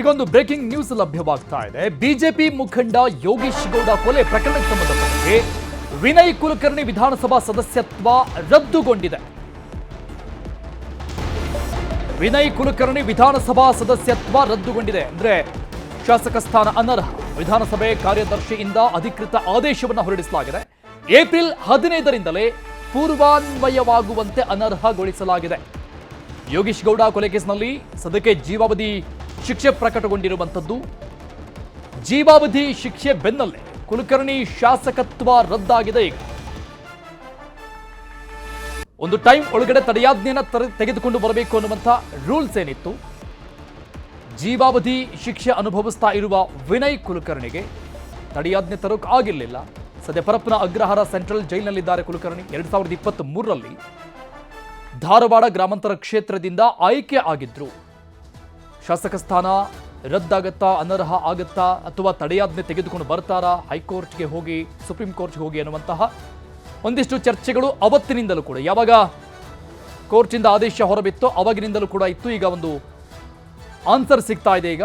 ಈಗ ಒಂದು breaking news ಲಭ್ಯವಾಗ್ತಾ ಇದೆ. ಬಿಜೆಪಿ ಮುಖಂಡ ಯೋಗೀಶ್ ಗೌಡ ಕೊಲೆ ಪ್ರಕರಣಕ್ಕೆ ಸಂಬಂಧಪಟ್ಟಂತೆ ವಿನಯ್ ಕುಲಕರ್ಣಿ ವಿಧಾನಸಭಾ ಸದಸ್ಯತ್ವ ರದ್ದುಗೊಂಡಿದೆ. ವಿನಯ್ ಕುಲಕರ್ಣಿ ವಿಧಾನಸಭಾ ಸದಸ್ಯತ್ವ ರದ್ದುಗೊಂಡಿದೆ. ಅಂದ್ರೆ ಶಾಸಕ ಸ್ಥಾನ ಅನರ್ಹ. ವಿಧಾನಸಭೆ ಕಾರ್ಯದರ್ಶಿಯಿಂದ ಅಧಿಕೃತ ಆದೇಶವನ್ನು ಹೊರಡಿಸಲಾಗಿದೆ. ಏಪ್ರಿಲ್ 15ರಿಂದಲೇ ಪೂರ್ವಾನ್ವಯವಾಗುವಂತೆ ಅನರ್ಹಗೊಳಿಸಲಾಗಿದೆ. ಯೋಗೀಶ್ ಗೌಡ ಕೊಲೆ ಕೇಸಿನಲ್ಲಿ ಸದ್ಯಕ್ಕೆ ಜೀವಾವಧಿ ಶಿಕ್ಷೆ ಪ್ರಕಟಗೊಂಡಿರುವಂಥದ್ದು. ಜೀವಾವಧಿ ಶಿಕ್ಷೆ ಬೆನ್ನಲ್ಲೇ ಕುಲಕರ್ಣಿ ಶಾಸಕತ್ವ ರದ್ದಾಗಿದೆ. ಈಗ ಒಂದು ಟೈಮ್ ಒಳಗಡೆ ತಡೆಯಾಜ್ಞೆಯನ್ನು ತೆಗೆದುಕೊಂಡು ಬರಬೇಕು ಅನ್ನುವಂಥ ರೂಲ್ಸ್ ಏನಿತ್ತು, ಜೀವಾವಧಿ ಶಿಕ್ಷೆ ಅನುಭವಿಸ್ತಾ ಇರುವ ವಿನಯ್ ಕುಲಕರ್ಣಿಗೆ ತಡೆಯಾಜ್ಞೆ ತರೋಕೆ ಆಗಿರಲಿಲ್ಲ. ಸದ್ಯ ಪರಪ್ಪನ ಅಗ್ರಹಾರ ಸೆಂಟ್ರಲ್ ಜೈಲಿನಲ್ಲಿದ್ದಾರೆ ಕುಲಕರ್ಣಿ. 2023ರಲ್ಲಿ ಧಾರವಾಡ ಗ್ರಾಮಾಂತರ ಕ್ಷೇತ್ರದಿಂದ ಆಯ್ಕೆ ಆಗಿದ್ರು. ಶಾಸಕ ಸ್ಥಾನ ರದ್ದಾಗತ್ತಾ, ಅನರ್ಹ ಆಗತ್ತಾ, ಅಥವಾ ತಡೆಯಾಜ್ಞೆ ತೆಗೆದುಕೊಂಡು ಬರ್ತಾರಾ, ಹೈಕೋರ್ಟ್ಗೆ ಹೋಗಿ ಸುಪ್ರೀಂ ಕೋರ್ಟ್ಗೆ ಹೋಗಿ ಅನ್ನುವಂತಹ ಒಂದಿಷ್ಟು ಚರ್ಚೆಗಳು ಅವತ್ತಿನಿಂದಲೂ ಕೂಡ, ಯಾವಾಗ ಕೋರ್ಟಿಂದ ಆದೇಶ ಹೊರಬಿತ್ತೋ ಅವಾಗಿನಿಂದಲೂ ಕೂಡ ಇತ್ತು. ಈಗ ಒಂದು ಆನ್ಸರ್ ಸಿಗ್ತಾ ಇದೆ. ಈಗ